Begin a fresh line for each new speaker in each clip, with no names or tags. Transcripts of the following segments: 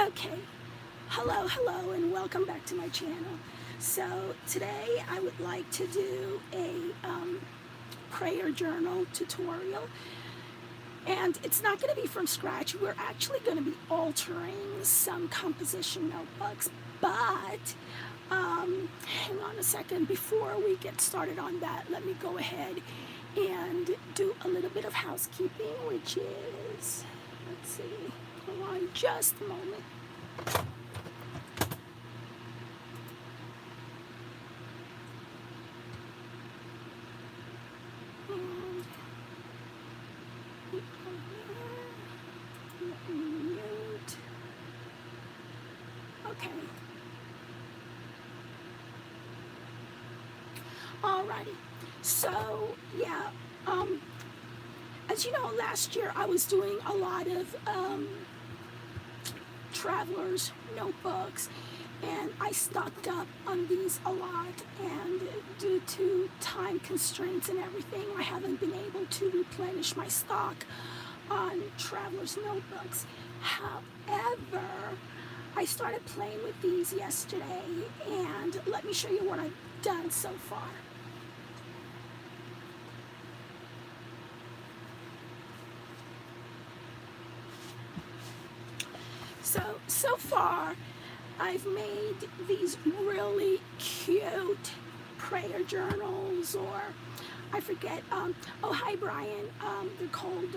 Okay, hello, and welcome back to my channel. So today I would like to do a prayer journal tutorial, and it's not going to be from scratch. We're actually going to be altering some composition notebooks, but hang on a second. Before we get started on that, let me go ahead and do a little bit of housekeeping, which is, let's see, hold on just a moment. Mute. Okay. Alrighty. So yeah, as you know, last year I was doing a lot of travelers notebooks, and I stocked up on these a lot, and due to time constraints and everything, I haven't been able to replenish my stock on travelers notebooks. However, I started playing with these yesterday, and let me show you what I've done so far. So far, I've made these really cute prayer journals, or I forget, oh hi Brian, they're called,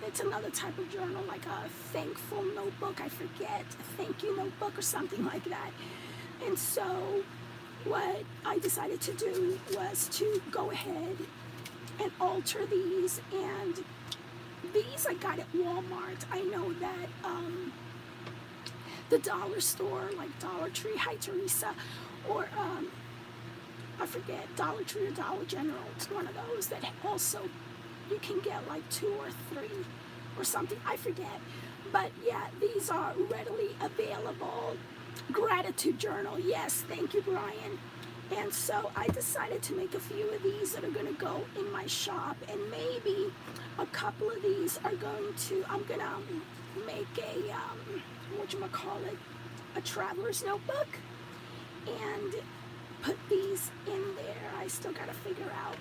it's another type of journal, like a thankful notebook, I forget, a thank you notebook or something like that. And so what I decided to do was to go ahead and alter these, and these I got at Walmart. I know that the dollar store, like Dollar Tree, Hi Teresa, or I forget, Dollar Tree or Dollar General, it's one of those that also you can get like 2 or 3 or something, I forget. But yeah, these are readily available. Gratitude journal, yes, thank you Brian. And so I decided to make a few of these that are going to go in my shop, and maybe a couple of these are going to, I'm going to make a, whatchamacallit, a traveler's notebook, and put these in there. I still got to figure out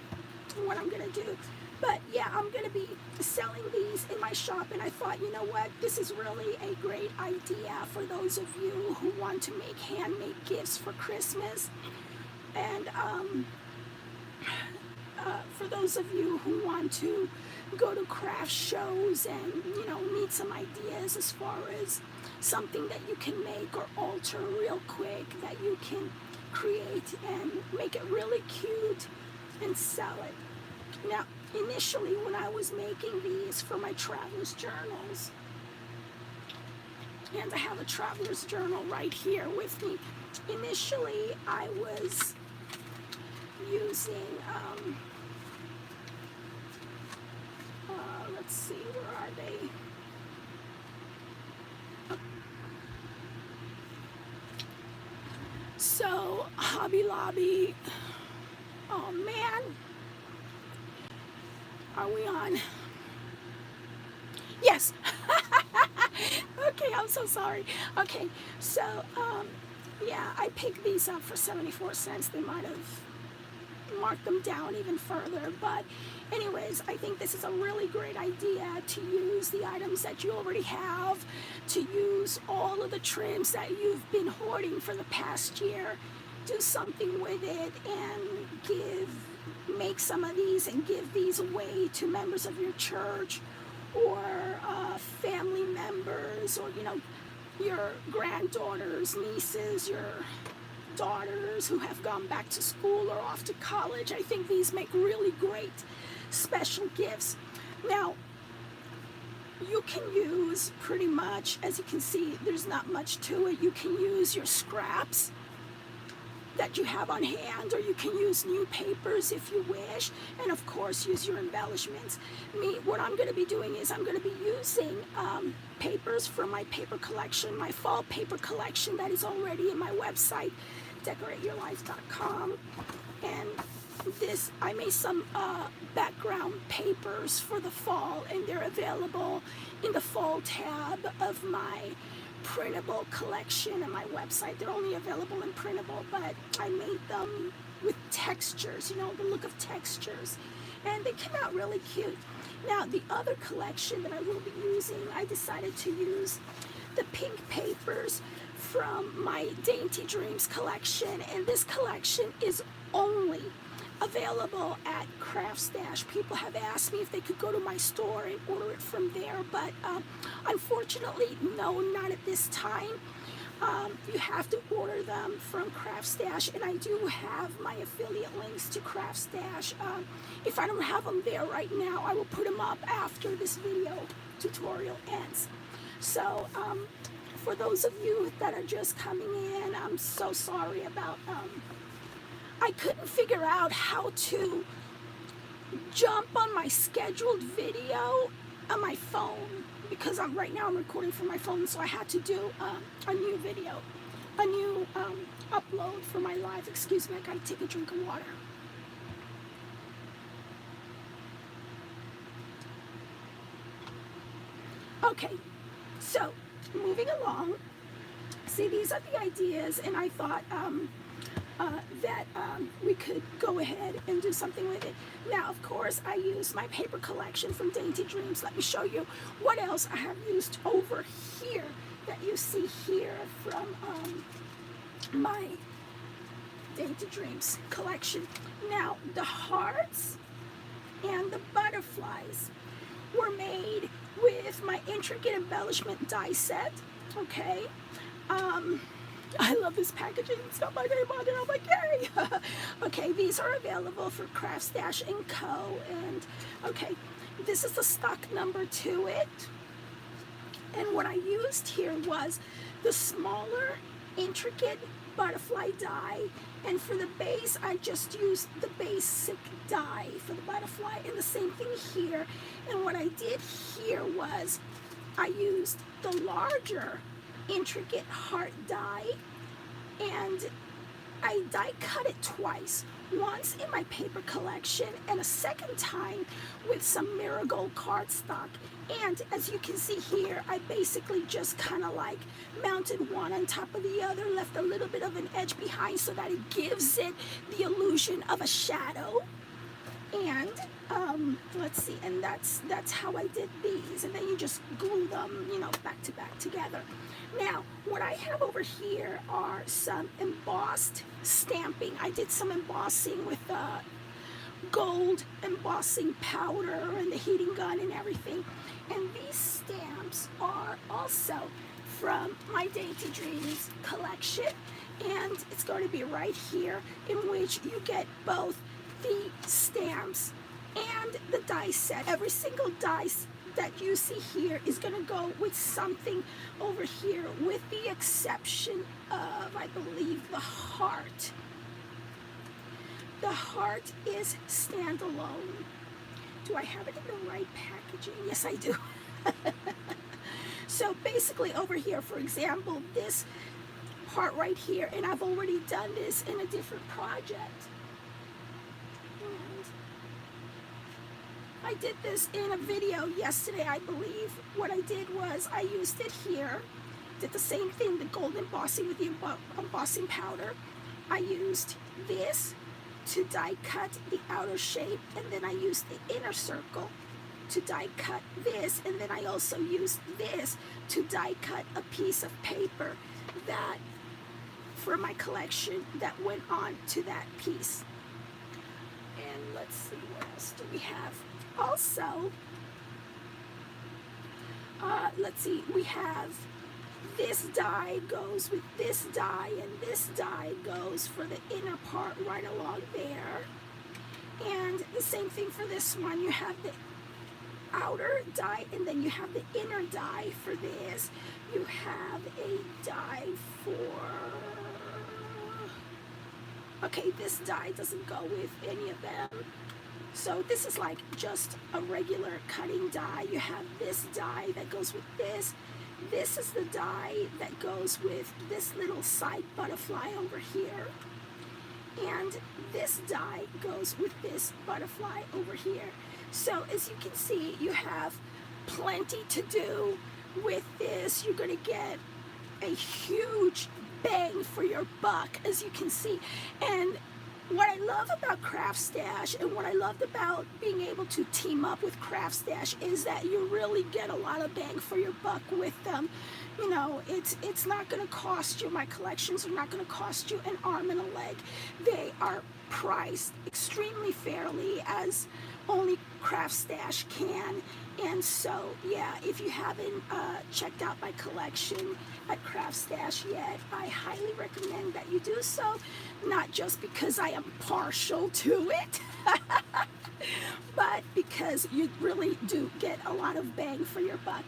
what I'm going to do. But yeah, I'm going to be selling these in my shop, and I thought, you know what, this is really a great idea for those of you who want to make handmade gifts for Christmas. And for those of you who want to go to craft shows and, you know, need some ideas as far as something that you can make or alter real quick, that you can create and make it really cute and sell it. Now, initially when I was making these for my traveler's journals, and I have a traveler's journal right here with me, initially I was using, let's see, where are they? So, Hobby Lobby, oh man, are we on? Yes. Okay, I'm so sorry. Okay, so, yeah, I picked these up for 74 cents. They might have marked them down even further, but anyways, I think this is a really great idea to use the items that you already have, to use all of the trims that you've been hoarding for the past year, do something with it, and make some of these and give these away to members of your church, or family members, or, you know, your granddaughters, nieces, your daughters who have gone back to school or off to college. I think these make really great special gifts. Now, you can use pretty much, as you can see, there's not much to it. You can use your scraps that you have on hand, or you can use new papers if you wish, and of course use your embellishments. What I'm going to be doing is I'm going to be using papers from my paper collection, my fall paper collection that is already in my website, decorateyourlife.com, and I made some background papers for the fall, and they're available in the fall tab of my printable collection and my website. They're only available in printable, but I made them with textures, you know, the look of textures, and they came out really cute. Now, the other collection that I will be using, I decided to use the pink papers from my Dainty Dreams collection, and this collection is only available at Craftstash. People have asked me if they could go to my store and order it from there, but unfortunately, no, not at this time. You have to order them from Craftstash, and I do have my affiliate links to Craftstash. If I don't have them there right now, I will put them up after this video tutorial ends. So for those of you that are just coming in, I'm so sorry about I couldn't figure out how to jump on my scheduled video on my phone, because right now I'm recording from my phone, so I had to do a new video, a new upload for my live. Excuse me, I gotta take a drink of water. Okay, so moving along, see, these are the ideas, and I thought that we could go ahead and do something with it. Now, of course, I use my paper collection from Dainty Dreams. Let me show you what else I have used over here that you see here from my Dainty Dreams collection. Now, the hearts and the butterflies were made with my intricate embellishment die set, okay? I love this packaging. It's got my name on it. I'm like, yay! Okay, these are available for Craftstash & Co. And, okay, this is the stock number to it. And what I used here was the smaller, intricate butterfly die. And for the base, I just used the basic die for the butterfly. And the same thing here. And what I did here was I used the larger intricate heart die, and I die cut it twice, once in my paper collection and a second time with some marigold cardstock. And as you can see here, I basically just kind of like mounted one on top of the other, left a little bit of an edge behind so that it gives it the illusion of a shadow. And let's see, and that's how I did these. And then you just glue them, you know, back to back together. Now, what I have over here are some embossed stamping. I did some embossing with gold embossing powder and the heating gun and everything. And these stamps are also from my Dainty Dreams collection. And it's going to be right here, in which you get both the stamps and the die set. Every single dice that you see here is going to go with something over here, with the exception of, I believe, the heart. The heart is standalone. Do I have it in the right packaging? Yes, I do. So basically over here, for example, this part right here, and I've already done this in a different project. I did this in a video yesterday, I believe. What I did was I used it here, did the same thing, the gold embossing with the embossing powder. I used this to die cut the outer shape, and then I used the inner circle to die cut this, and then I also used this to die cut a piece of paper that, for my collection, that went on to that piece. And let's see, what else do we have? Also, let's see, we have this die goes with this die, and this die goes for the inner part right along there. And the same thing for this one. You have the outer die, and then you have the inner die for this. You have a die for... Okay, this die doesn't go with any of them. So this is like just a regular cutting die. You have this die that goes with this. This is the die that goes with this little side butterfly over here. And this die goes with this butterfly over here. So as you can see, you have plenty to do with this. You're going to get a huge bang for your buck, as you can see. And what I love about craftstash, and what I loved about being able to team up with craftstash, is that you really get a lot of bang for your buck with them. You know, it's not going to cost you, my collections are not going to cost you an arm and a leg. They are priced extremely fairly, as only craftstash can. And so, yeah, if you haven't checked out my collection at craftstash yet, I highly recommend that you do so, not just because I am partial to it, but because you really do get a lot of bang for your buck.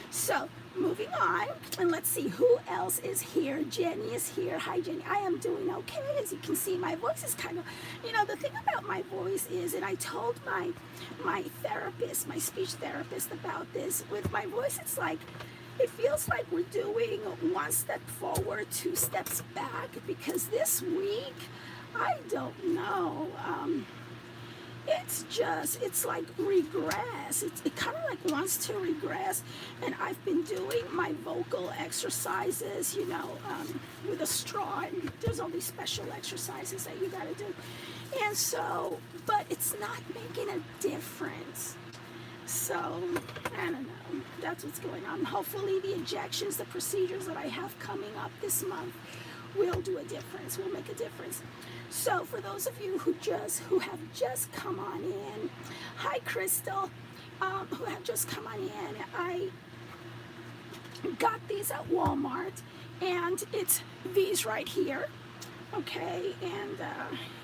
So, moving on, and let's see who else is here. Jenny is here. Hi, Jenny. I am doing okay. As you can see, my voice is kind of, you know, the thing about my voice is, and I told my therapist, my speech therapist, about this, with my voice, it's like, it feels like we're doing one step forward, two steps back, because this week, I don't know, it's like regress. It kind of like wants to regress. And I've been doing my vocal exercises, you know, with a straw. And there's all these special exercises that you got to do. And so, but it's not making a difference. So, I don't know. That's what's going on. Hopefully the injections, the procedures that I have coming up this month will do a difference, will make a difference. So for those of you who have just come on in, hi Crystal, who have just come on in, I got these at Walmart, and it's these right here, okay, and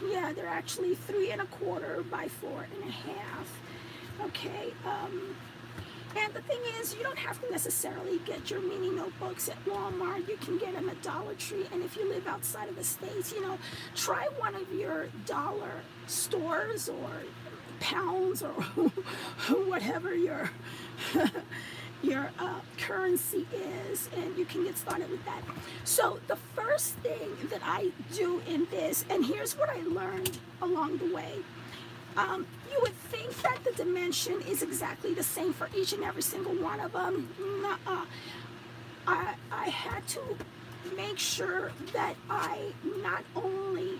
yeah, they're actually 3 1/4 by 4 1/2, okay. And the thing is, you don't have to necessarily get your mini notebooks at Walmart. You can get them at Dollar Tree. And if you live outside of the States, you know, try one of your dollar stores or pounds or whatever your currency is, and you can get started with that. So the first thing that I do in this, and here's what I learned along the way. You would think that the dimension is exactly the same for each and every single one of them. Nuh-uh. I had to make sure that I not only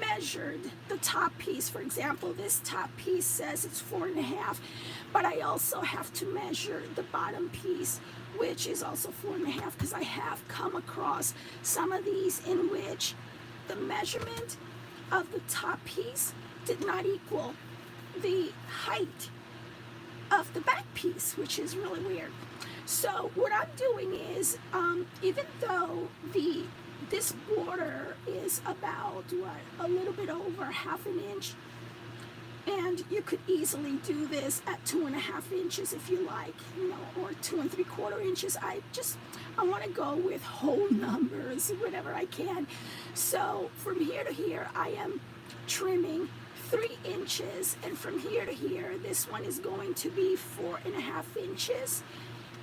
measured the top piece. For example, this top piece says it's 4 1/2, but I also have to measure the bottom piece, which is also 4 1/2, because I have come across some of these in which the measurement of the top piece did not equal the height of the back piece, which is really weird. So what I'm doing is, even though this border is about a little bit over 1/2 inch, and you could easily do this at 2 1/2 inches if you like, you know, or 2 3/4 inches. I want to go with whole numbers whenever I can. So from here to here, I am trimming 3 inches, and from here to here, this one is going to be 4 1/2 inches.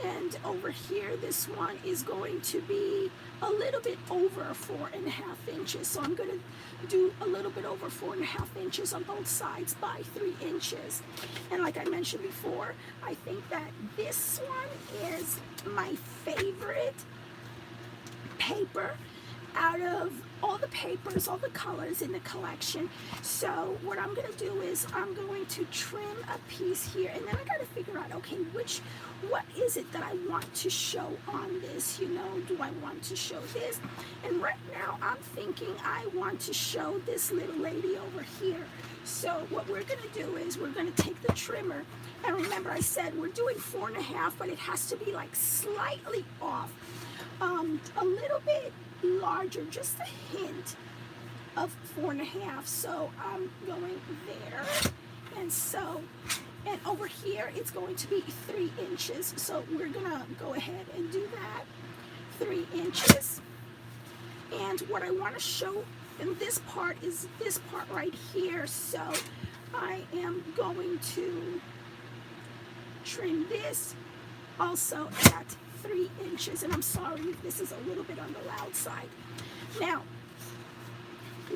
And over here, this one is going to be a little bit over 4 1/2 inches. So I'm going to do a little bit over 4 1/2 inches on both sides by 3 inches. And like I mentioned before, I think that this one is my favorite paper out of all the papers, all the colors in the collection. So what I'm going to do is I'm going to trim a piece here, and then I got to figure out, okay, what is it that I want to show on this? You know, do I want to show this? And right now I'm thinking I want to show this little lady over here. So what we're going to do is we're going to take the trimmer, and remember I said we're doing 4 1/2, but it has to be like slightly off, a little bit larger, just a hint of 4 1/2. So I'm going there, and so, and over here it's going to be 3 inches. So we're gonna go ahead and do that, 3 inches. And what I want to show in this part is this part right here. So I am going to trim this also at 3 inches, and I'm sorry if this is a little bit on the loud side. Now,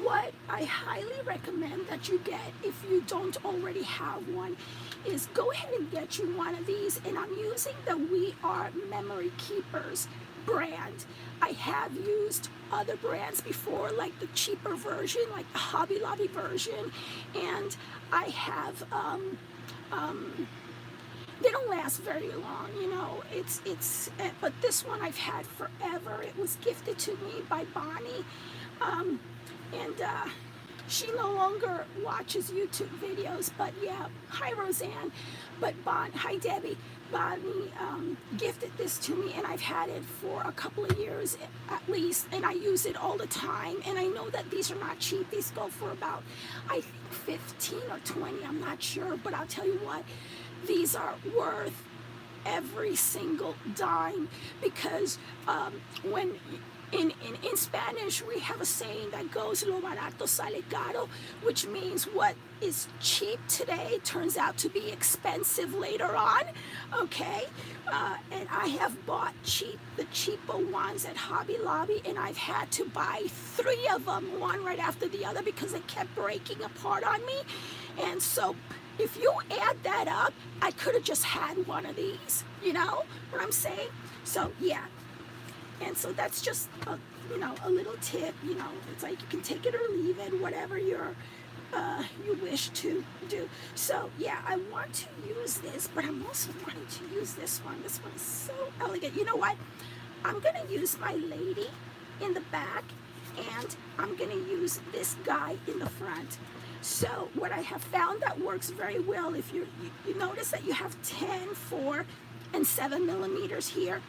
what I highly recommend that you get, if you don't already have one, is go ahead and get you one of these. And I'm using the We Are Memory Keepers brand. I have used other brands before, like the cheaper version, like the Hobby Lobby version, and I have they don't last very long, you know. But this one I've had forever. It was gifted to me by Bonnie, and she no longer watches YouTube videos. But yeah, hi Roseanne, but hi Debbie. Bonnie gifted this to me, and I've had it for a couple of years at least, and I use it all the time. And I know that these are not cheap. These go for about, I think, 15 or 20. I'm not sure, but I'll tell you what, these are worth every single dime, because when in Spanish we have a saying that goes lo barato sale caro, which means what is cheap today turns out to be expensive later on. Okay, and I have bought the cheaper ones at Hobby Lobby, and I've had to buy 3 of them, one right after the other, because they kept breaking apart on me. And so if you add that up, I could have just had one of these, you know what I'm saying? So yeah, and so that's just a, you know, a little tip. You know, it's like you can take it or leave it, whatever you wish to do. So yeah, I want to use this, but I'm also wanting to use this one. This one is so elegant. You know what? I'm gonna use my lady in the back, and I'm gonna use this guy in the front. So what I have found that works very well, if you notice that you have 10, 4, and 7 millimeters here.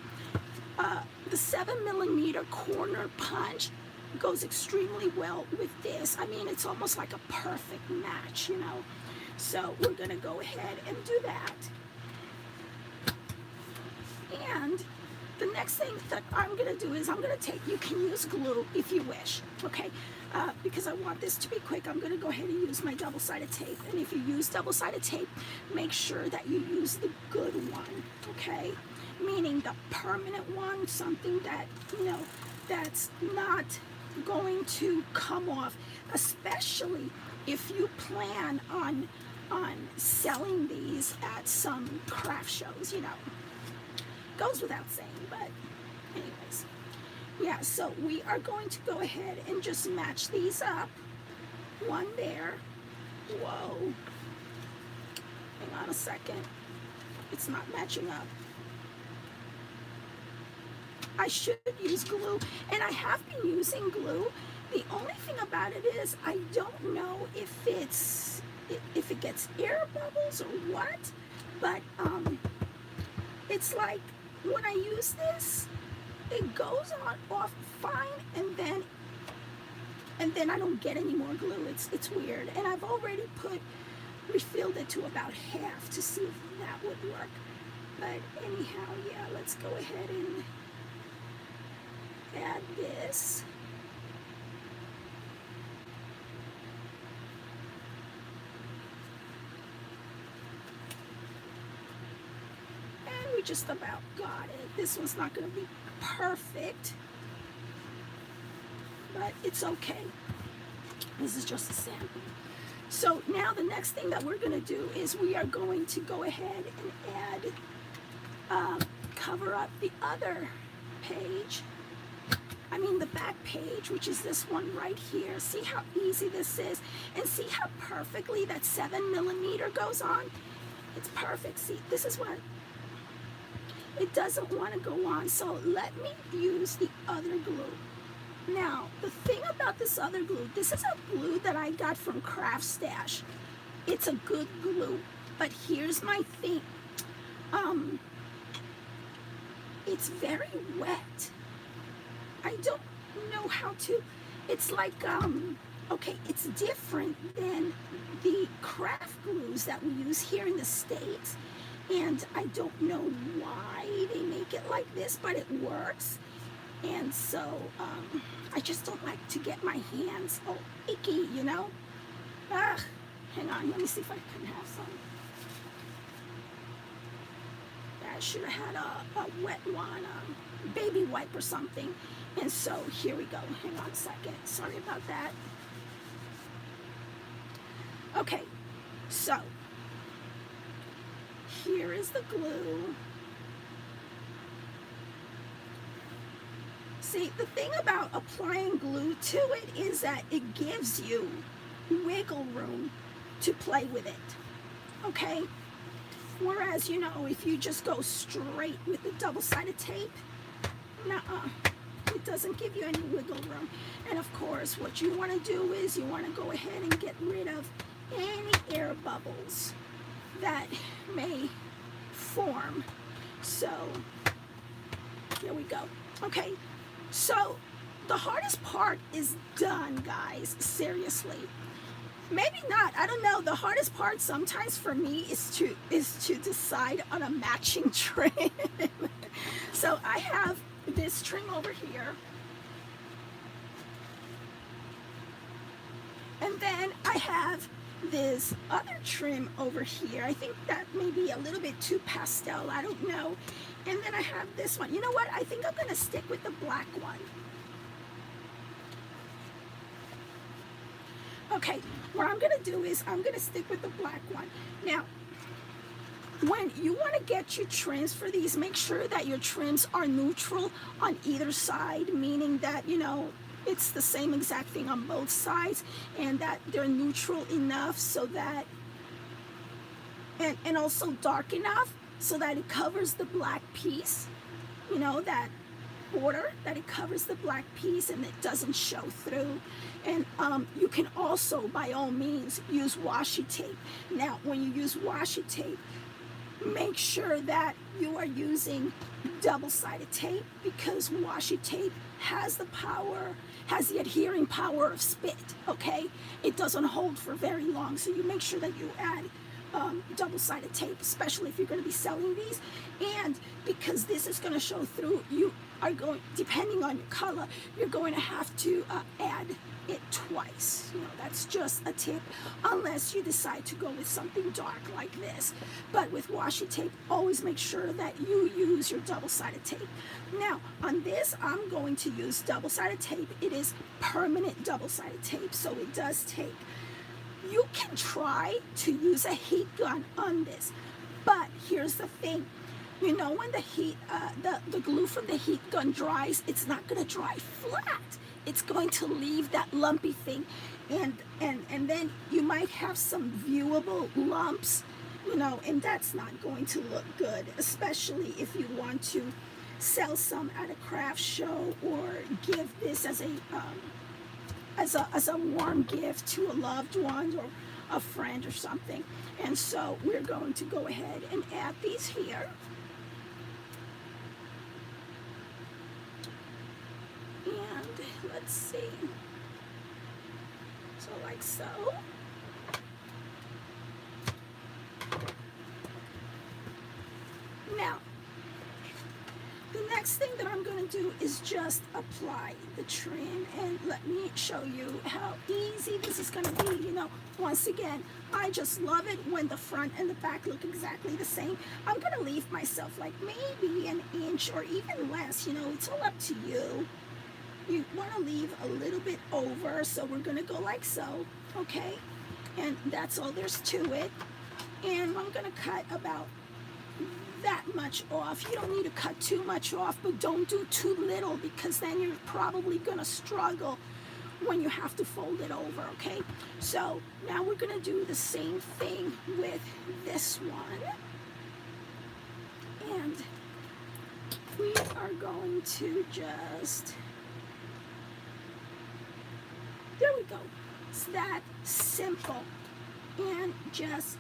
The 7 millimeter corner punch goes extremely well with this. I mean, it's almost like a perfect match, you know. So we're gonna go ahead and do that. And the next thing that I'm gonna do is I'm gonna take, you can use glue if you wish, okay? Because I want this to be quick, I'm gonna go ahead and use my double-sided tape. And if you use double-sided tape, make sure that you use the good one, okay? Meaning the permanent one, something that, you know, that's not going to come off, especially if you plan on selling these at some craft shows, you know. Goes without saying, but anyways. Yeah, so we are going to go ahead and just match these up. One there. Whoa. Hang on a second. It's not matching up. I should use glue, and I have been using glue. The only thing about it is I don't know if it gets air bubbles or what, but it's like when I use this, it goes off fine, and then I don't get any more glue. It's weird, and I've already refilled it to about half to see if that would work. But anyhow, yeah, let's go ahead and add this. And we just about got it. This one's not going to be perfect, but it's okay. This is just a sample. So now the next thing that we're going to do is we are going to go ahead and add, cover up the other page. I mean the back page, which is this one right here. See how easy this is, and see how perfectly that 7 millimeter goes on. It's perfect. See, this is what it doesn't want to go on. So let me use the other glue. Now, the thing about this other glue, this is a glue that I got from Craftstash. It's a good glue, but here's my thing. It's very wet. I don't know how to, it's like, okay, it's different than the craft glues that we use here in the States. And I don't know why they make it like this, but it works. And so, I just don't like to get my hands all icky, you know? Hang on, let me see if I can have some. I should have had a wet one, a baby wipe or something. And so here we go. Hang on a second. Sorry about that. Okay, so here is the glue. See, the thing about applying glue to it is that it gives you wiggle room to play with it, okay? Whereas, you know, if you just go straight with the double-sided tape, nuh-uh, it doesn't give you any wiggle room. And of course, what you want to do is you want to go ahead and get rid of any air bubbles that may form. So, here we go. Okay, so the hardest part is done, guys, seriously. Maybe not, I don't know. The hardest part sometimes for me is to decide on a matching trim. So I have this trim over here. And then I have this other trim over here. I think that may be a little bit too pastel, I don't know. And then I have this one. You know what? I think I'm going to stick with the black one. Okay, what I'm going to do is I'm going to stick with the black one. Now, when you want to get your trims for these, make sure that your trims are neutral on either side, meaning that, you know, it's the same exact thing on both sides, and that they're neutral enough so that, and also dark enough so that it covers the black piece, you know, that border, that it covers the black piece and it doesn't show through. And you can also, by all means, use washi tape. Now, when you use washi tape, make sure that you are using double-sided tape, because washi tape has the power, has the adhering power of spit, okay? It doesn't hold for very long, so you make sure that you add double-sided tape, especially if you're going to be selling these. And because this is going to show through, you are going, depending on your color, you're going to have to add it twice. You know, that's just a tip, unless you decide to go with something dark like this. But with washi tape, always make sure that you use your double-sided tape. Now, on this, I'm going to use double-sided tape. It is permanent double-sided tape, so it does take. You can try to use a heat gun on this, but here's the thing. You know, when the heat, the glue from the heat gun dries, it's not going to dry flat. It's going to leave that lumpy thing, and then you might have some viewable lumps, you know, and that's not going to look good, especially if you want to sell some at a craft show or give this as a warm gift to a loved one or a friend or something. And so we're going to go ahead and add these here. And let's see. So like so. Now, the next thing that I'm going to do is just apply the trim, and let me show you how easy this is going to be. You know, once again, I just love it when the front and the back look exactly the same. I'm going to leave myself like maybe an inch or even less. You know, it's all up to you. You want to leave a little bit over, so we're going to go like so, okay? And that's all there's to it. And I'm going to cut about that much off. You don't need to cut too much off, but don't do too little, because then you're probably going to struggle when you have to fold it over, okay? So now we're going to do the same thing with this one. And we are going to just... There we go. It's that simple. And just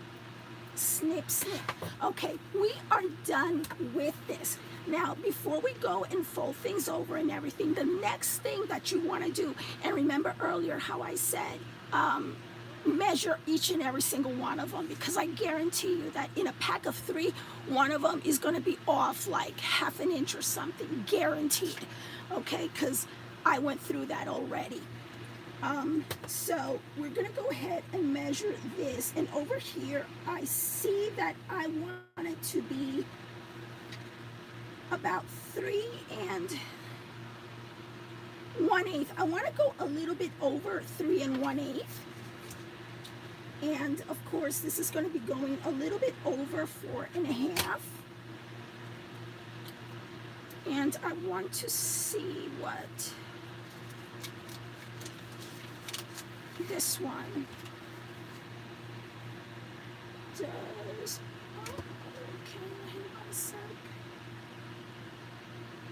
snip, snip. Okay, we are done with this. Now, before we go and fold things over and everything, the next thing that you want to do, and remember earlier how I said, measure each and every single one of them, because I guarantee you that in a pack of 3, one of them is going to be off like ½ an inch or something, guaranteed. Okay, because I went through that already. So we're going to go ahead and measure this, and over here I see that I want it to be about 3 1/8. I want to go a little bit over 3 1/8. And of course, this is going to be going a little bit over 4 1/2. And I want to see what this one does.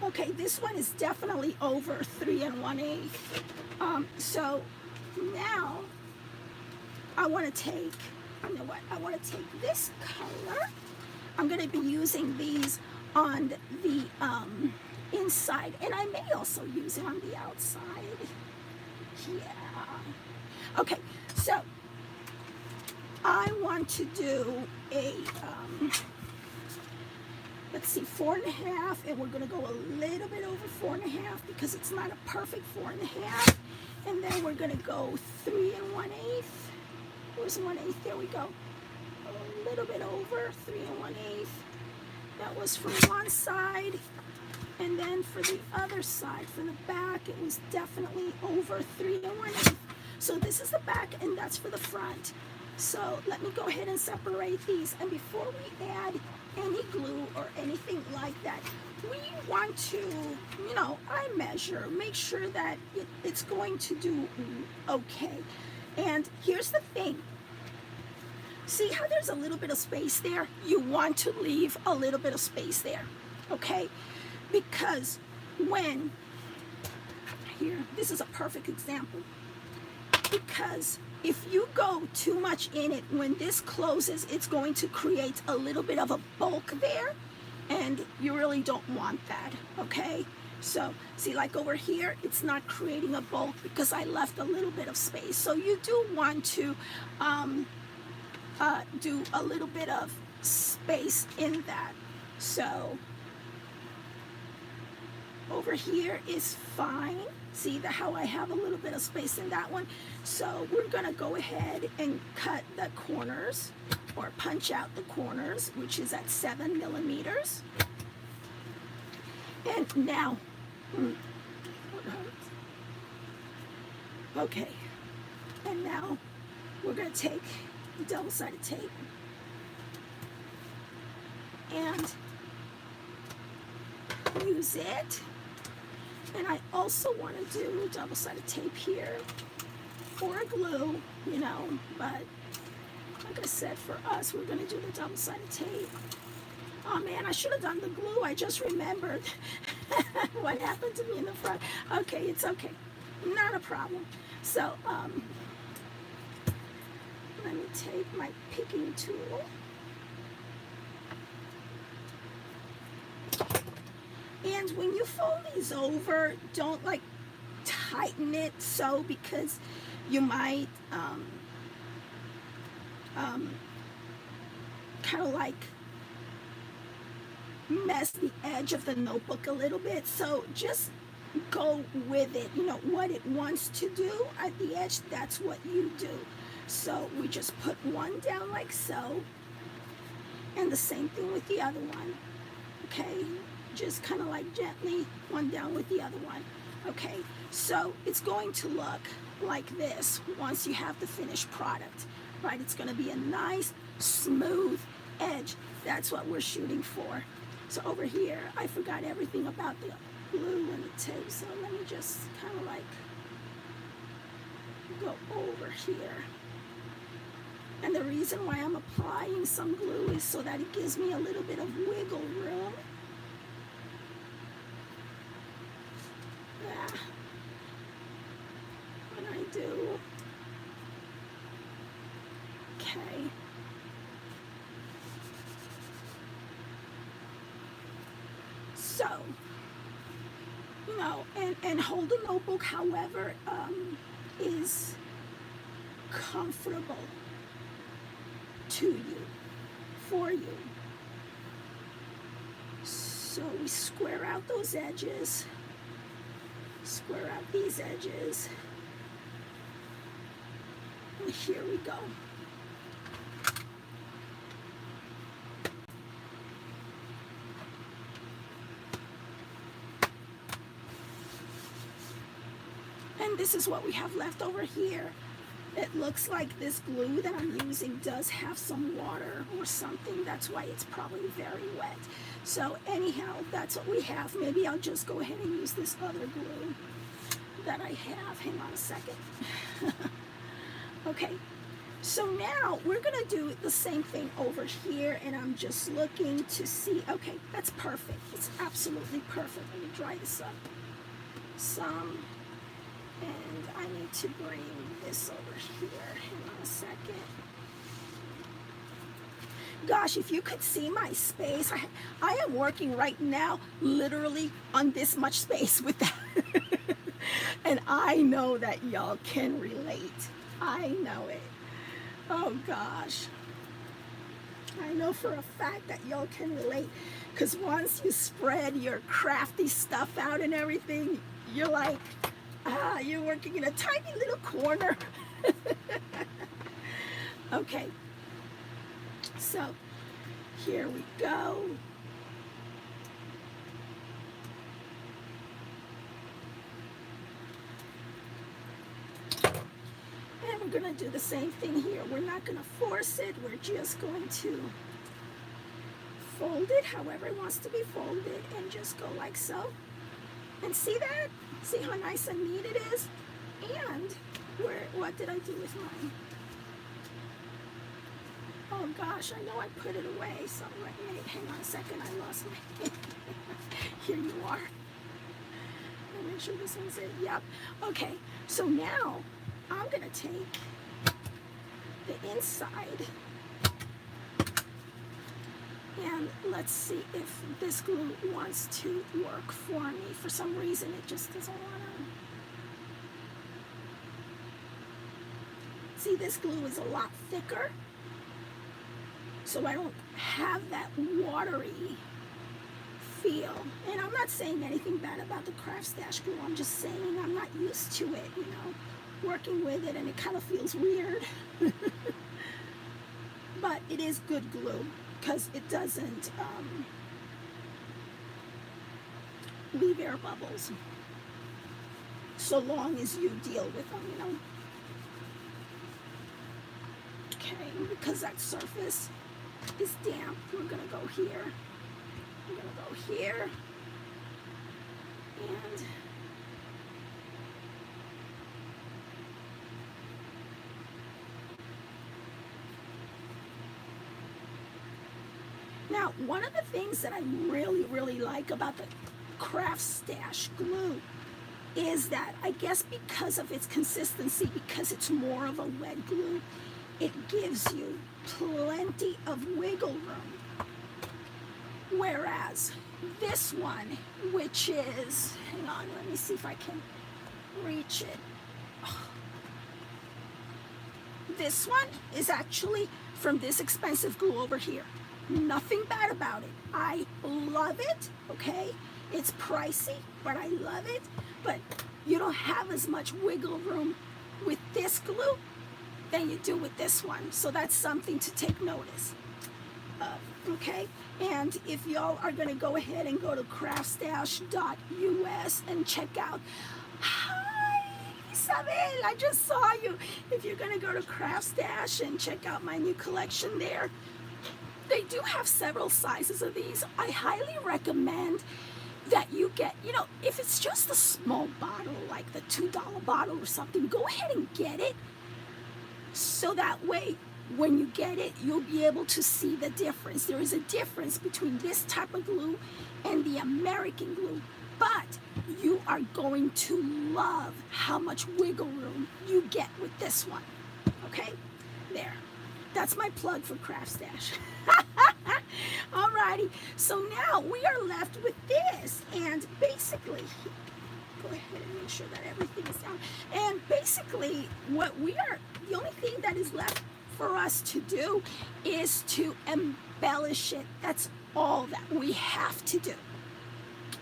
Okay, this one is definitely over 3 1/8. So now I want to take, you know what? I want to take this color. I'm going to be using these on the inside, and I may also use it on the outside. Yeah. Okay, so I want to do a let's see, 4 1/2, and we're going to go a little bit over 4 1/2 because it's not a perfect 4 1/2. And then we're going to go 3 1/8. Where's 1/8? There we go. A little bit over 3 1/8. That was for one side. And then for the other side, for the back, it was definitely over 3 1/8. So this is the back, and that's for the front. So let me go ahead and separate these. And before we add any glue or anything like that, we want to, you know, I measure, make sure that it's going to do okay. And here's the thing. See how there's a little bit of space there? You want to leave a little bit of space there, okay? Because when, here, this is a perfect example. Because if you go too much in it, when this closes, it's going to create a little bit of a bulk there, and you really don't want that, okay? So, see, like over here, it's not creating a bulk because I left a little bit of space. So you do want to do a little bit of space in that. So over here is fine. See how I have a little bit of space in that one. So we're gonna go ahead and cut the corners, or punch out the corners, which is at 7 millimeters. And now, okay, and now we're gonna take the double-sided tape and use it. And I also want to do double-sided tape here, or a glue, you know, but like I said, for us, we're going to do the double-sided tape. Oh man, I should have done the glue. I just remembered what happened to me in the front. Okay, it's okay. Not a problem. So, let me take my picking tool. And when you fold these over, don't like tighten it so, because you might kind of like mess the edge of the notebook a little bit. So just go with it. You know what it wants to do at the edge, that's what you do. So we just put one down like so, and the same thing with the other one. Okay, just kind of like gently one down with the other one. Okay, so it's going to look like this once you have the finished product, right? It's going to be a nice smooth edge. That's what we're shooting for. So over here, I forgot everything about the glue and the tape, so let me just kind of like go over here. And the reason why I'm applying some glue is so that it gives me a little bit of wiggle room. Yeah. When I do. Okay. So, you know, and hold a notebook however is comfortable to you, for you. So we square out those edges, square out these edges, and here we go. And this is what we have left over here. It looks like this glue that I'm using does have some water or something. That's why it's probably very wet. So anyhow, that's what we have. Maybe I'll just go ahead and use this other glue that I have. Hang on a second. Okay, so now we're gonna do the same thing over here, and I'm just looking to see, okay, that's perfect. It's absolutely perfect. Let me dry this up some, and I need to bring this over here. Hang on a second. Gosh, if you could see my space, I am working right now literally on this much space with that. And I know that y'all can relate. I know it. Oh gosh. I know for a fact that y'all can relate, because once you spread your crafty stuff out and everything, you're like, you're working in a tiny little corner. Okay, so here we go. And we're going to do the same thing here. We're not going to force it. We're just going to fold it however it wants to be folded, and just go like so. And see that? See how nice and neat it is? And what did I do with mine? Oh gosh, I know I put it away. So wait, hang on a second, I lost my here you are. Let me make sure this one's it. Yep. Okay, so now I'm gonna take the inside, and let's see if this glue wants to work for me. For some reason it just doesn't want to. See, this glue is a lot thicker, so I don't have that watery feel. And I'm not saying anything bad about the craftstash glue. I'm just saying I'm not used to it, you know, working with it, and it kind of feels weird. But it is good glue, because it doesn't leave air bubbles, so long as you deal with them, you know. Okay, because that surface is damp, we're gonna go here. I'm gonna go here, and now, one of the things that I really like about the craftstash glue is that, I guess because of its consistency, because it's more of a wet glue, it gives you plenty of wiggle room. Whereas this one, which is, hang on, let me see if I can reach it. This one is actually from this expensive glue over here. Nothing bad about it. I love it, okay? It's pricey, but I love it. But you don't have as much wiggle room with this glue than you do with this one. So that's something to take notice of, okay? And if y'all are gonna go ahead and go to craftstash.us and check out, hi, Isabel, I just saw you. If you're gonna go to Craftstash and check out my new collection there, they do have several sizes of these. I highly recommend that you get, you know, if it's just a small bottle, like the $2 bottle or something, go ahead and get it. So that way, when you get it, you'll be able to see the difference. There is a difference between this type of glue and the American glue, but you are going to love how much wiggle room you get with this one. Okay? There. That's my plug for Craftstash. Alrighty, so now we are left with this, and basically, go ahead and make sure that everything is down. And basically, what we are, the only thing that is left for us to do is to embellish it. That's all that we have to do.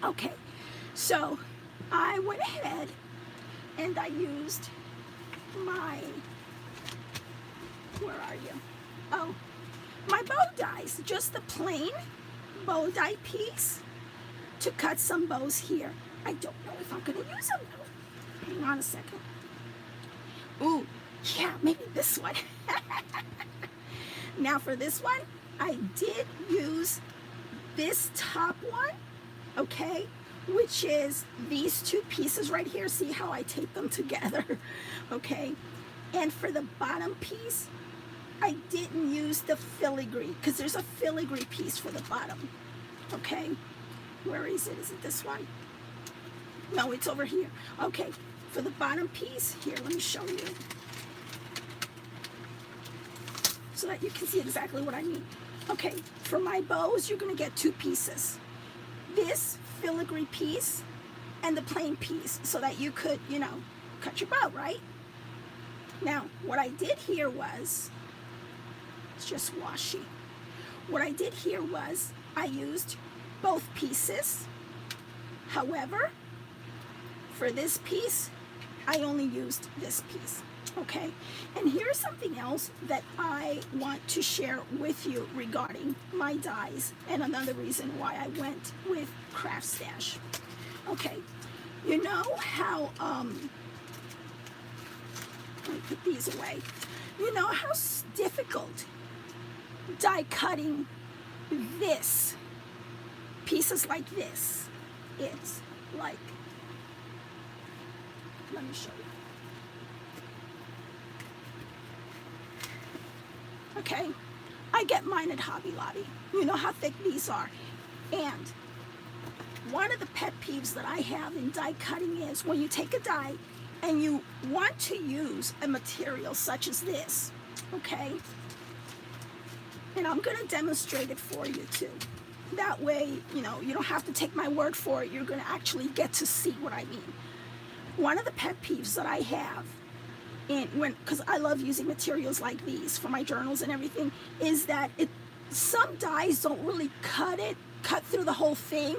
Okay, so I went ahead and I used my, where are you? Oh, my bow dies, just the plain bow die piece to cut some bows here. I don't know if I'm going to use them though. Hang on a second. Ooh, yeah, maybe this one. Now for this one, I did use this top one, okay, which is these two pieces right here. See how I tape them together, okay? And for the bottom piece, I didn't use the filigree because there's a filigree piece for the bottom, okay? Where is it? Is it this one? No, it's over here. Okay, for the bottom piece, here, let me show you so that you can see exactly what I mean. Okay, for my bows, you're gonna get two pieces. This filigree piece and the plain piece so that you could, you know, cut your bow, right? Now, what I did here was, it's just washi. What I did here was I used both pieces. However, for this piece, I only used this piece, okay? And here's something else that I want to share with you regarding my dies, and another reason why I went with Craftstash. Okay, you know how, let me put these away. You know how difficult die cutting this, pieces like this, is like, let me show you. Okay, I get mine at Hobby Lobby. You know how thick these are. And one of the pet peeves that I have in die cutting is when you take a die and you want to use a material such as this, okay? And I'm gonna demonstrate it for you too. That way, you know, you don't have to take my word for it. You're gonna actually get to see what I mean. One of the pet peeves that I have, because I love using materials like these for my journals and everything, is that some dies don't really cut through the whole thing,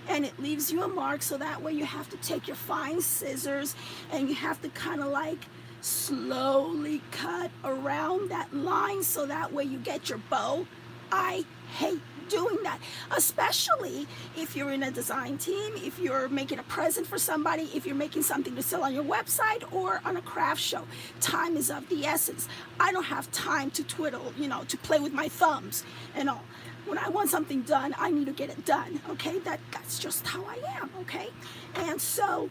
and it leaves you a mark. So that way you have to take your fine scissors and you have to kind of like slowly cut around that line so that way you get your bow. I hate doing that, especially if you're in a design team, if you're making a present for somebody, if you're making something to sell on your website or on a craft show. Time is of the essence. I don't have time to twiddle, you know, to play with my thumbs and all. When I want something done, I need to get it done, okay? That's just how I am, okay? And so,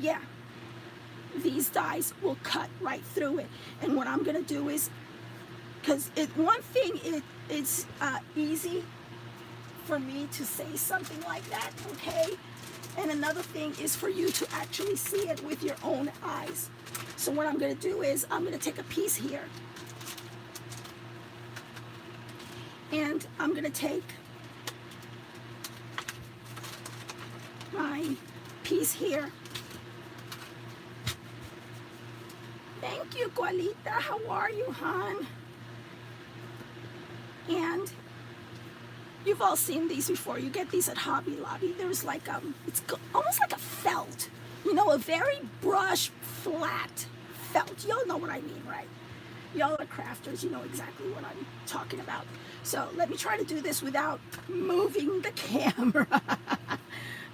yeah, these dies will cut right through it. And what I'm gonna do is, because one thing, it's easy for me to say something like that, okay? And another thing is for you to actually see it with your own eyes. So what I'm gonna do is I'm gonna take a piece here, and I'm gonna take my piece here. Thank you, Gualita. How are you, hon? And you've all seen these before. You get these at Hobby Lobby. There's like it's almost like a felt, you know, a very brush flat felt. Y'all know what I mean, right? Y'all are crafters, you know exactly what I'm talking about. So let me try to do this without moving the camera.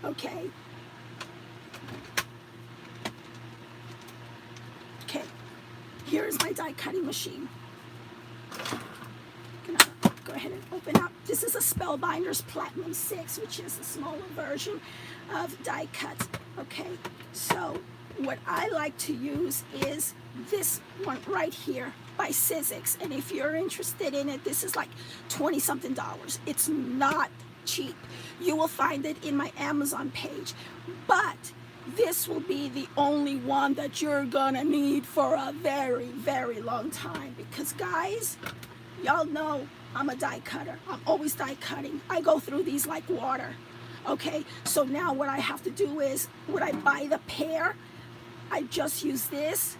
Okay. Okay, here's my die cutting machine. Go ahead and open up. This is a Spellbinders Platinum 6, which is a smaller version of die cut. Okay, so what I like to use is this one right here by Sizzix, and if you're interested in it, this is like $20-something. It's not cheap. You will find it in my Amazon page, but this will be the only one that you're gonna need for a very, very long time, because guys, y'all know I'm a die cutter. I'm always die cutting. I go through these like water. Okay, so now what I have to do is, when I buy the pair, I just use this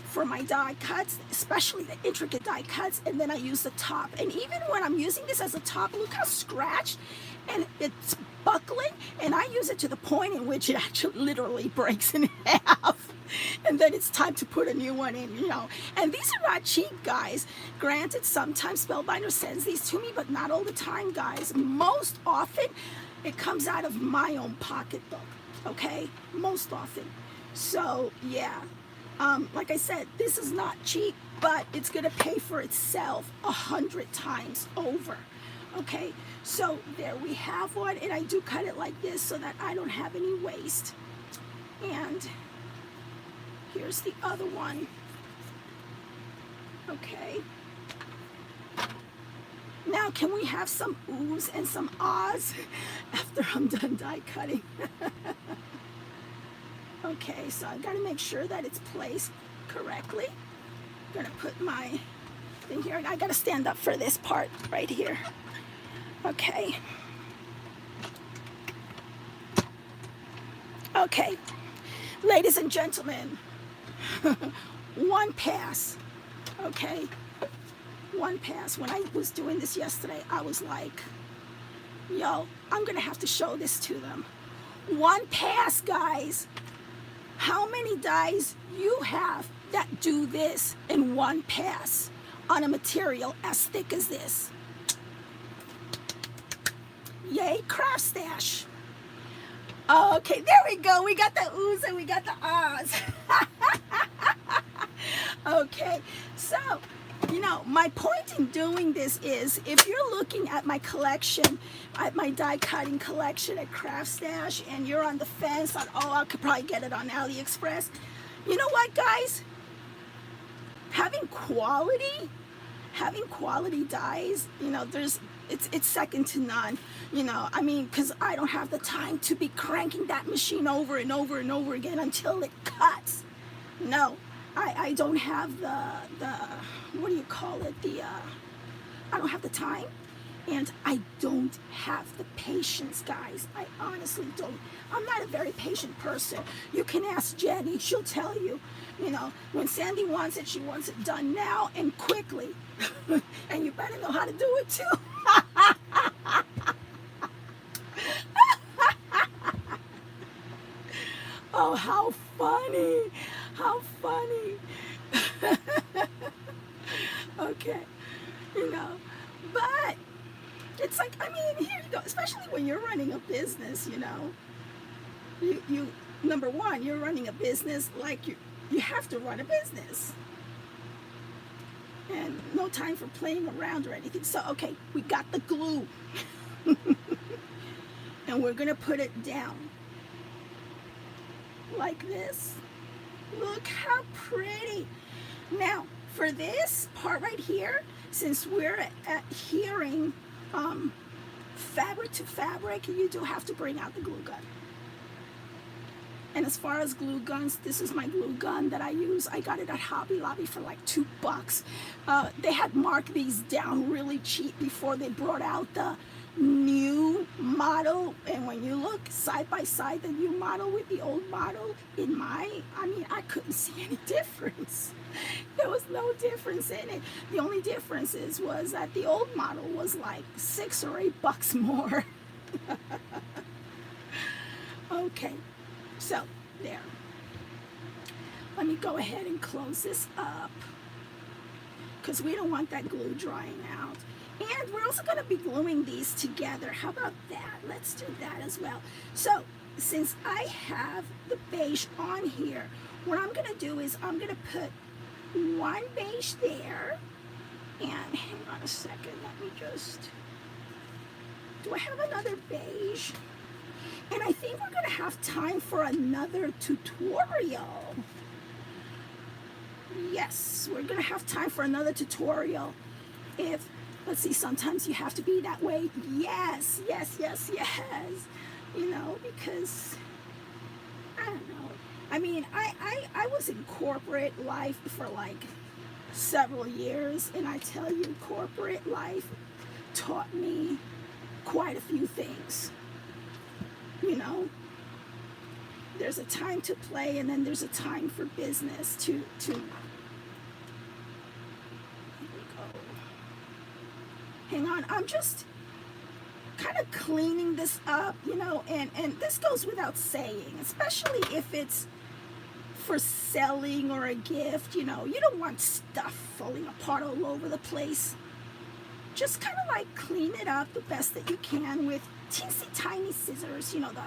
for my die cuts, especially the intricate die cuts, and then I use the top. And even when I'm using this as a top, look how scratched, and it's buckling, and I use it to the point in which it actually literally breaks in half. And then it's time to put a new one in, you know. And these are not cheap, guys. Granted, sometimes Spellbinder sends these to me, but not all the time, guys. Most often, it comes out of my own pocketbook, okay? Most often. So yeah, like I said, this is not cheap, but it's gonna pay for itself 100 times over. Okay, so there we have one, and I do cut it like this so that I don't have any waste. And here's the other one. Okay. Now, can we have some oohs and some ahs after I'm done die cutting? Okay, so I gotta make sure that it's placed correctly. I'm gonna put my thing here, and I gotta stand up for this part right here. Okay. Okay, ladies and gentlemen, one pass, okay? One pass. When I was doing this yesterday, I was like, yo, I'm gonna have to show this to them. One pass, guys. How many dies you have that do this in one pass on a material as thick as this? Yay, craftstash. Okay, there we go. We got the oohs and we got the ahs. Okay, so, you know, my point in doing this is, if you're looking at my collection, at my die cutting collection at Craftstash, and you're on the fence on, oh, I could probably get it on AliExpress. You know what, guys? Having quality dies, you know, it's second to none. You know, I mean, because I don't have the time to be cranking that machine over and over and over again until it cuts. No. I don't have the what do you call it, I don't have the time, and I don't have the patience, guys. I honestly don't. I'm not a very patient person. You can ask Jenny, she'll tell you, you know, when Sandy wants it, she wants it done now and quickly. And you better know how to do it too. Oh, how funny. How funny. Okay, you know, but it's like, I mean, here you go, especially when you're running a business, you know, you number one, you're running a business like you have to run a business, and no time for playing around or anything. So, okay, we got the glue, and we're gonna put it down like this. Look how pretty. Now, for this part right here, since we're adhering fabric to fabric, you do have to bring out the glue gun. And as far as glue guns, this is my glue gun that I use. I got it at Hobby Lobby for like $2. They had marked these down really cheap before they brought out the new model, and when you look side by side, the new model with the old model, I couldn't see any difference. There was no difference in it. The only difference was that the old model was like $6 or $8 more. Okay, so there. Let me go ahead and close this up, because we don't want that glue drying out. And we're also going to be gluing these together. How about that? Let's do that as well. So, since I have the beige on here, what I'm going to do is I'm going to put one beige there. And hang on a second. Let me just... Do I have another beige? And I think we're going to have time for another tutorial. Yes, we're going to have time for another tutorial. Let's see, sometimes you have to be that way. Yes. You know, because, I don't know. I mean, I was in corporate life for like several years, and I tell you, corporate life taught me quite a few things. You know, there's a time to play, and then there's a time for business to hang on, I'm just kind of cleaning this up, you know, and this goes without saying, especially if it's for selling or a gift. You know, you don't want stuff falling apart all over the place. Just kind of like clean it up the best that you can with teensy tiny scissors, you know, the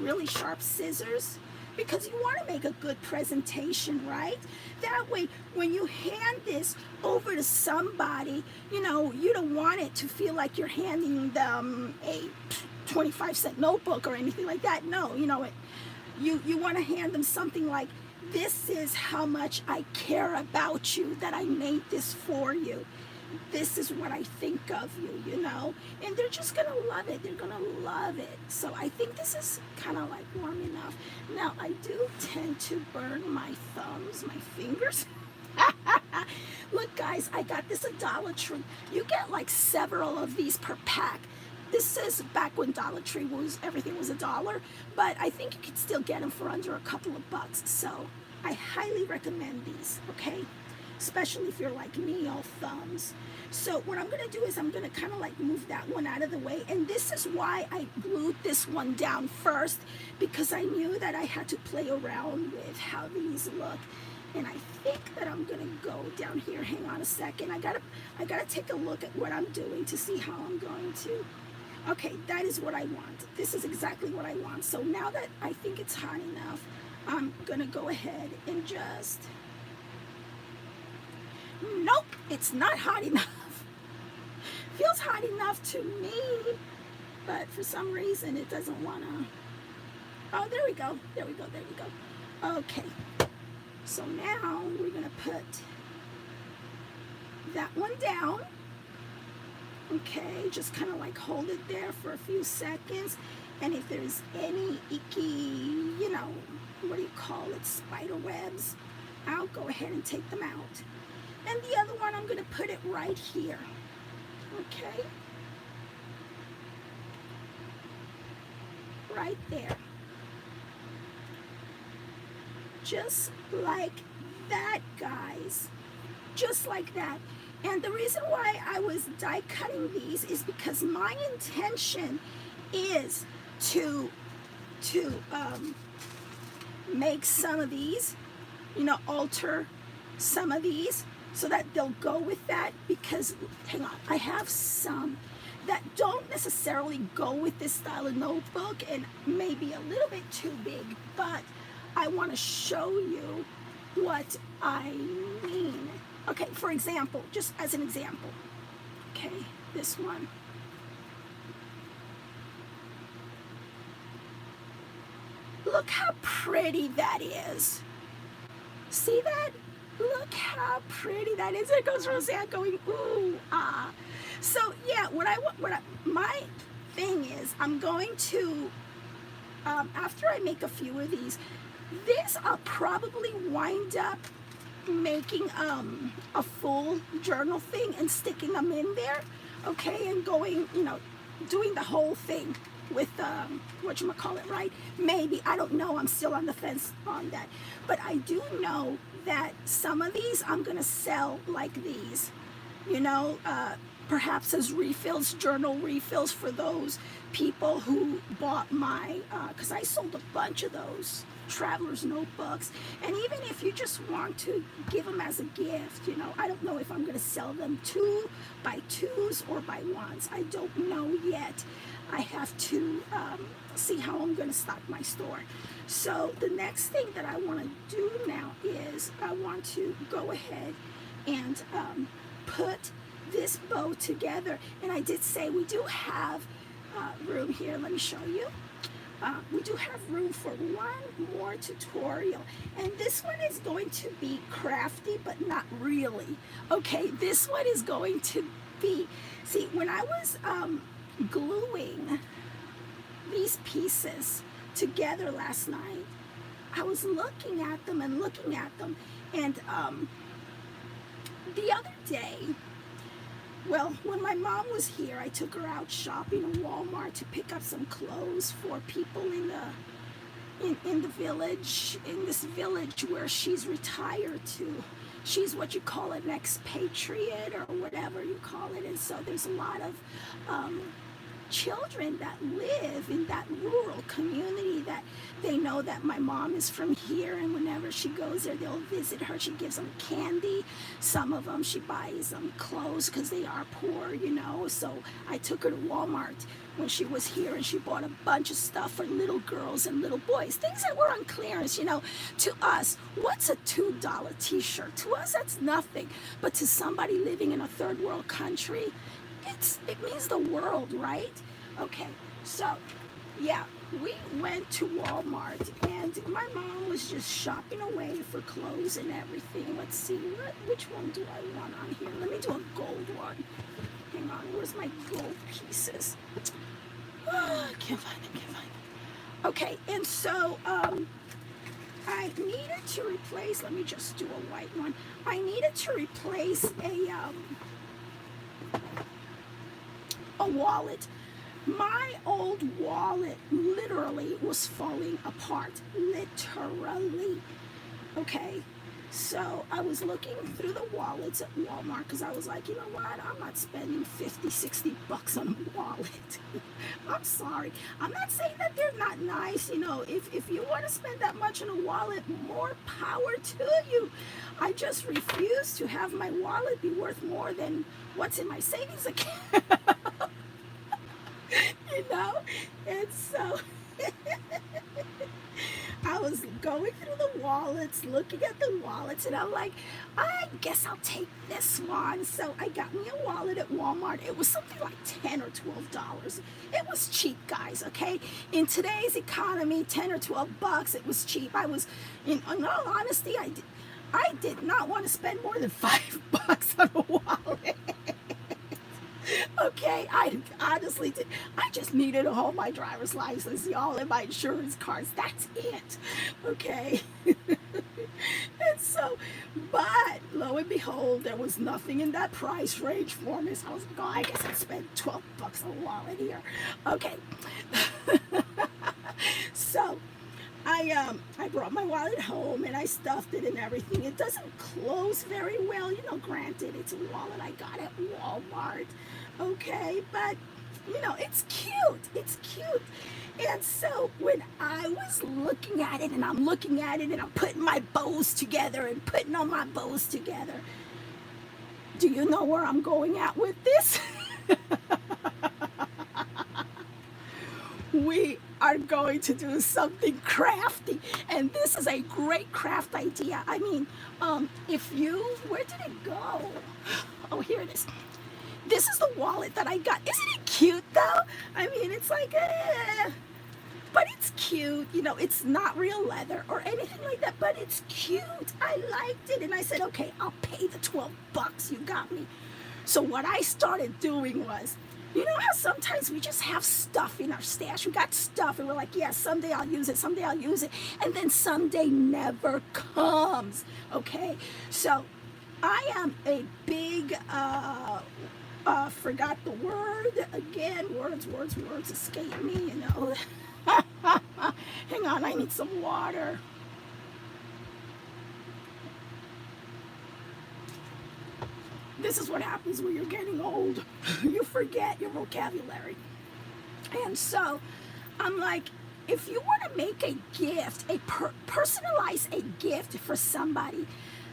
really sharp scissors. because you want to make a good presentation, right? That way, when you hand this over to somebody, you know, you don't want it to feel like you're handing them a 25-cent notebook or anything like that. No, you know, you want to hand them something like, this is how much I care about you, that I made this for you. This is what I think of you, you know, and they're just gonna love it. They're gonna love it. So I think this is kind of like warm enough. Now I do tend to burn my thumbs, my fingers. Look guys, I got this at Dollar Tree. You get like several of these per pack. This is back when Dollar Tree was, everything was $1, but I think you could still get them for under a couple of bucks. So I highly recommend these, okay? Especially if you're like me, all thumbs. So what I'm gonna do is I'm gonna kind of like move that one out of the way. And this is why I glued this one down first, because I knew that I had to play around with how these look. And I think that I'm gonna go down here. Hang on a second. I gotta take a look at what I'm doing to see how I'm going to. Okay, that is what I want. This is exactly what I want. So now that I think it's hot enough, I'm gonna go ahead and just, nope, it's not hot enough. Feels hot enough to me, but for some reason it doesn't wanna. Oh, there we go, there we go, there we go. Okay, so now we're gonna put that one down. Okay, just kind of like hold it there for a few seconds. And if there's any icky, you know, what do you call it, spider webs, I'll go ahead and take them out. And the other one, I'm going to put it right here. Okay? Right there. Just like that, guys. Just like that. And the reason why I was die cutting these is because my intention is to make some of these, you know, alter some of these so that they'll go with that. Because, hang on, I have some that don't necessarily go with this style of notebook and maybe a little bit too big, but I want to show you what I mean. Okay, for example, just as an example, okay, this one. Look how pretty that is. See that? Look how pretty that is. There goes Roseanne going, ooh, ah. So yeah, my thing is, I'm going to, after I make a few of these I'll probably wind up making a full journal thing and sticking them in there, okay, and going, you know, doing the whole thing with whatchamacallit, right? Maybe, I don't know, I'm still on the fence on that, but I do know that some of these I'm gonna sell like these, you know, perhaps as refills, journal refills for those people who bought my, because I sold a bunch of those traveler's notebooks. And even if you just want to give them as a gift, you know, I don't know if I'm going to sell them 2 by 2s or by 1s. I don't know yet. I have to see how I'm going to stock my store. So the next thing that I want to do now is I want to go ahead and put this bow together. And I did say we do have room here. Let me show you. We do have room for one more tutorial, and this one is going to be crafty, but not really. Okay, this one is going to be, see, when I was gluing these pieces together last night, I was looking at them and looking at them, and the other day, well, when my mom was here, I took her out shopping in Walmart to pick up some clothes for people in the village, in this village where she's retired to. She's what you call an expatriate or whatever you call it. And so there's a lot of children that live in that rural community, that they know that my mom is from here, and whenever she goes there, they'll visit her. She gives them candy. Some of them, she buys them clothes because they are poor, you know. So I took her to Walmart when she was here, and she bought a bunch of stuff for little girls and little boys, things that were on clearance, you know. To us, what's a $2 t-shirt? To us, that's nothing. But to somebody living in a third world country, it means the world, right? Okay, so yeah, we went to Walmart, and my mom was just shopping away for clothes and everything. Let's see, which one do I want on here? Let me do a gold one. Hang on, where's my gold pieces? Oh, can't find them, can't find them. Okay, and so I needed to replace, let me just do a white one. I needed to replace a wallet. My old wallet literally was falling apart, literally. Okay, so I was looking through the wallets at Walmart because I was like, you know what, I'm not spending 50, 60 bucks on a wallet. I'm sorry. I'm not saying that they're not nice, you know. If you want to spend that much on a wallet, more power to you. I just refuse to have my wallet be worth more than what's in my savings account. You know, and so I was going through the wallets, looking at the wallets, and I'm like, I guess I'll take this one. So I got me a wallet at Walmart. It was something like $10 or $12. It was cheap, guys, okay? In today's economy, 10 or 12 bucks, it was cheap. I was, in all honesty, I did not want to spend more than $5 on a wallet. Okay, I honestly did. I just needed to hold my driver's license, y'all, and my insurance cards. That's it. Okay. And so, but lo and behold, there was nothing in that price range for me. So I was like, oh, I guess I spent 12 bucks on a wallet here. Okay. So I brought my wallet home, and I stuffed it and everything. It doesn't close very well, you know. Granted, it's a wallet I got at Walmart, okay, but you know, it's cute. It's cute. And so when I was looking at it, and I'm looking at it, and I'm putting my bows together and putting all my bows together, do you know where I'm going at with this? We are going to do something crafty, and this is a great craft idea. I mean, where did it go? Oh, here it is. This is the wallet that I got. Isn't it cute though? I mean, it's like, but it's cute. You know, it's not real leather or anything like that, but it's cute. I liked it, and I said, okay, I'll pay the 12 bucks. You got me. So what I started doing was, you know how sometimes we just have stuff in our stash? We got stuff, and we're like, yeah, someday I'll use it, someday I'll use it, and then someday never comes, okay? So I am a big, forgot the word, again, words escape me, you know. Hang on, I need some water. This is what happens when you're getting old. You forget your vocabulary. And so I'm like, if you want to make a gift, personalize a gift for somebody,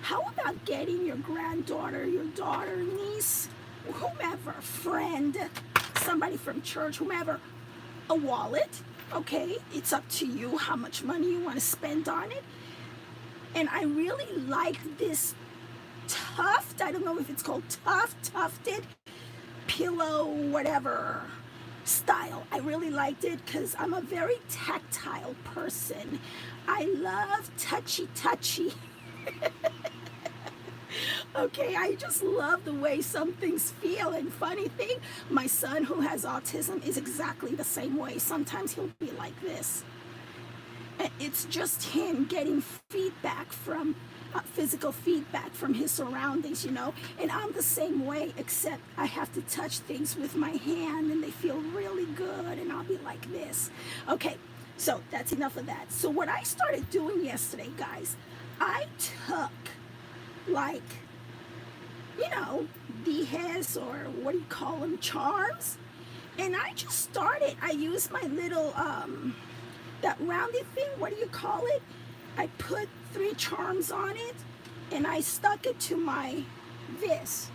how about getting your granddaughter, your daughter, niece, whomever, friend, somebody from church, whomever, a wallet? Okay, it's up to you how much money you want to spend on it. And I really like this tuft, I don't know if it's called tufted pillow, whatever style. I really liked it because I'm a very tactile person. I love touchy. Okay, I just love the way some things feel. And funny thing, my son who has autism is exactly the same way. Sometimes he'll be like this. And it's just him getting feedback from physical feedback from his surroundings, you know. And I'm the same way, except I have to touch things with my hand, and they feel really good, and I'll be like this. Okay, so that's enough of that. So what I started doing yesterday, guys, I took, like, you know, dijes, or what do you call them, charms, And I just started. I used my little, that rounded thing, what do you call it? I put 3 charms on it, and I stuck it to my, this.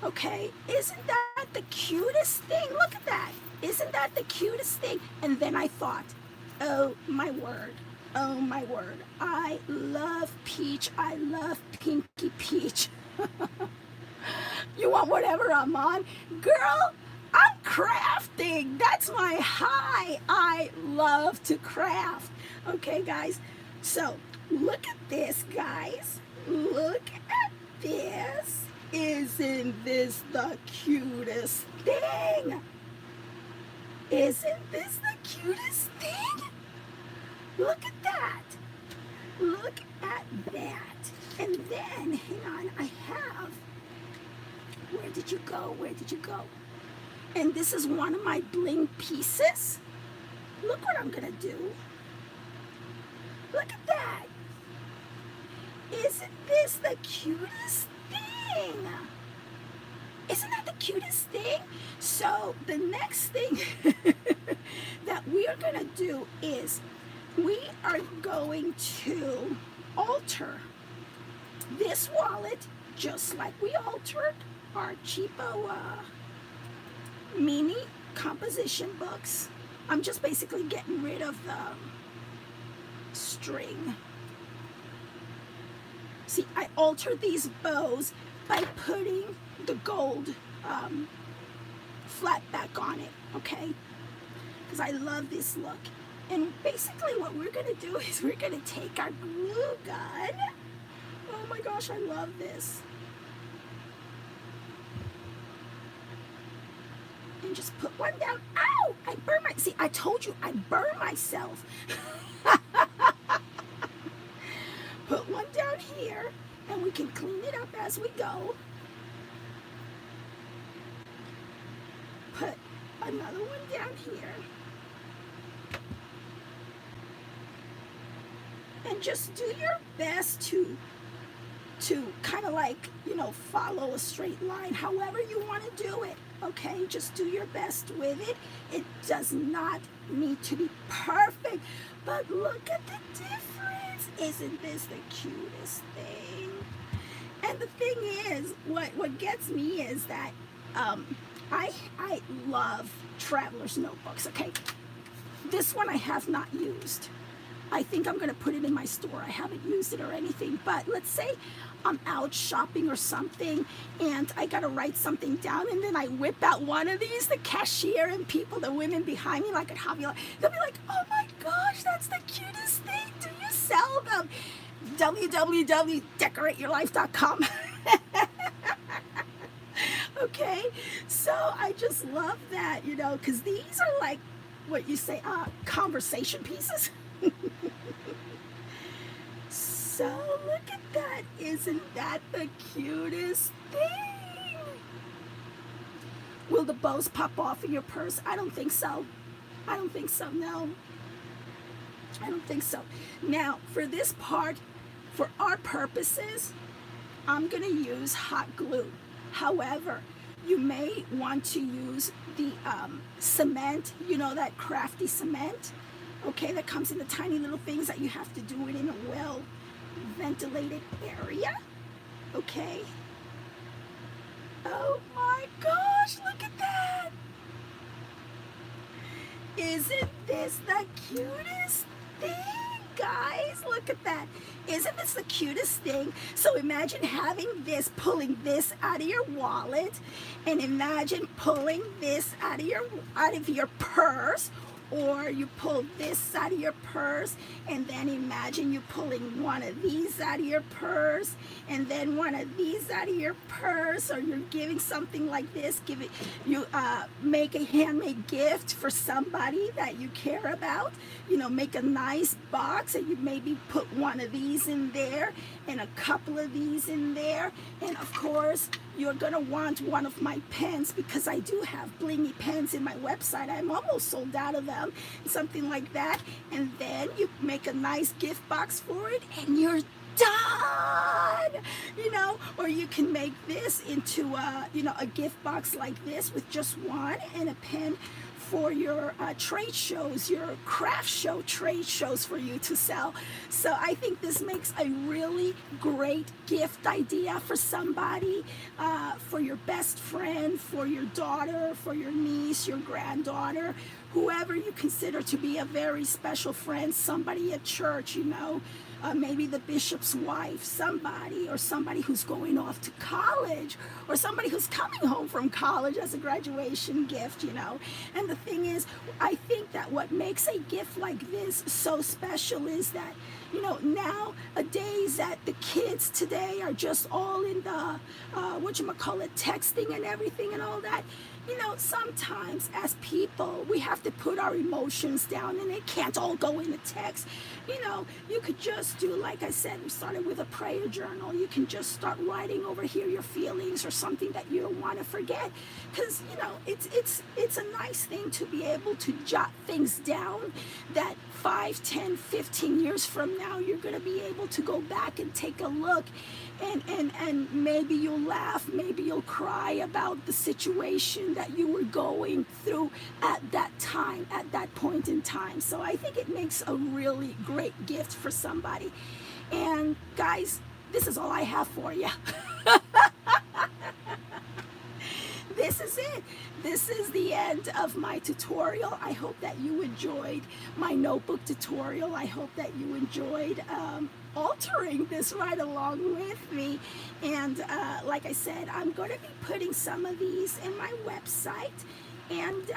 Okay, isn't that the cutest thing? Look at that. Isn't that the cutest thing? And then I thought, oh my word. Oh my word. I love peach. I love Pinky Peach. You want whatever I'm on? Girl, I'm crafting. That's my high. I love to craft. Okay, guys. So, look at this, guys. Look at this. Isn't this the cutest thing? Isn't this the cutest thing? Look at that. Look at that. And then, hang on, I have, where did you go? Where did you go? And this is one of my bling pieces. Look what I'm gonna do. Look at that. Isn't this the cutest thing? Isn't that the cutest thing? So the next thing that we are gonna do is we are going to alter this wallet just like we altered our cheapo mini composition books. I'm just basically getting rid of the string. See, I altered these bows by putting the gold flat back on it, okay? Because I love this look. And basically what we're gonna do is we're gonna take our glue gun. Oh my gosh, I love this. And just put one down. Ow! I burned my, see, I told you I burned myself. Put one down here, and we can clean it up as we go. Put another one down here. And just do your best to kind of like, you know, follow a straight line, however you want to do it, okay? Just do your best with it. It does not need to be perfect, but look at the difference. Isn't this the cutest thing? And the thing is, what gets me is that I love traveler's notebooks, okay? This one I have not used. I think I'm going to put it in my store. I haven't used it or anything, but let's say I'm out shopping or something and I got to write something down, and then I whip out one of these, the cashier and people, the women behind me, like at Hobby Lobby, they'll be like, oh my gosh, that's the cutest thing. Do you sell them? www.decorateyourlife.com. Okay, so I just love that, you know, because these are like what you say, conversation pieces. So look at that. Isn't that the cutest thing? Will the bows pop off in your purse? I don't think so. I don't think so, no. I don't think so. Now, for this part, for our purposes, I'm going to use hot glue. However, you may want to use the cement, you know, that crafty cement, okay, that comes in the tiny little things that you have to do it in a well ventilated area, okay? Oh my gosh, look at that. Isn't this the cutest thing, guys? Look at that. Isn't this the cutest thing? So imagine having this, pulling this out of your wallet, and imagine pulling this out of your purse, or you pull this out of your purse, and then imagine you pulling one of these out of your purse, and then one of these out of your purse, or you're giving something like this, make a handmade gift for somebody that you care about, you know, make a nice box, and you maybe put one of these in there, and a couple of these in there, and of course, you're gonna want one of my pens, because I do have blingy pens in my website. I'm almost sold out of them, something like that. And then you make a nice gift box for it, and you're done, or you can make this into a gift box like this with just one and a pen for your trade shows, your craft show trade shows for you to sell. So I think this makes a really great gift idea for somebody, for your best friend, for your daughter, for your niece, your granddaughter, whoever you consider to be a very special friend, somebody at church, maybe the bishop's wife, somebody who's going off to college, or somebody who's coming home from college as a graduation gift, And the thing is, I think that what makes a gift like this so special is that, nowadays that the kids today are just all in the, texting and everything and all that. Sometimes as people, we have to put our emotions down and it can't all go in a text. You could just do, like I said, we started with a prayer journal. You can just start writing over here your feelings or something that you don't want to forget. Because, it's a nice thing to be able to jot things down that 5, 10, 15 years from now, you're going to be able to go back and take a look. And maybe you'll laugh, maybe you'll cry about the situation that you were going through at that time, at that point in time. So I think it makes a really great gift for somebody. And guys, this is all I have for you. This is it. This is the end of my tutorial. I hope that you enjoyed my notebook tutorial. I hope that you enjoyed altering this right along with me. And like I said, I'm going to be putting some of these in my website. And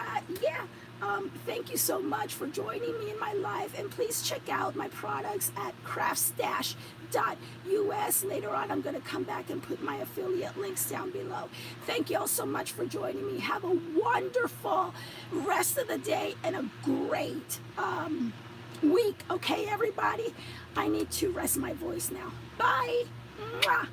thank you so much for joining me in my live. And please check out my products at craftstash.us. Later on, I'm going to come back and put my affiliate links down below. Thank you all so much for joining me. Have a wonderful rest of the day and a great week. Okay, everybody? I need to rest my voice now. Bye. Mwah.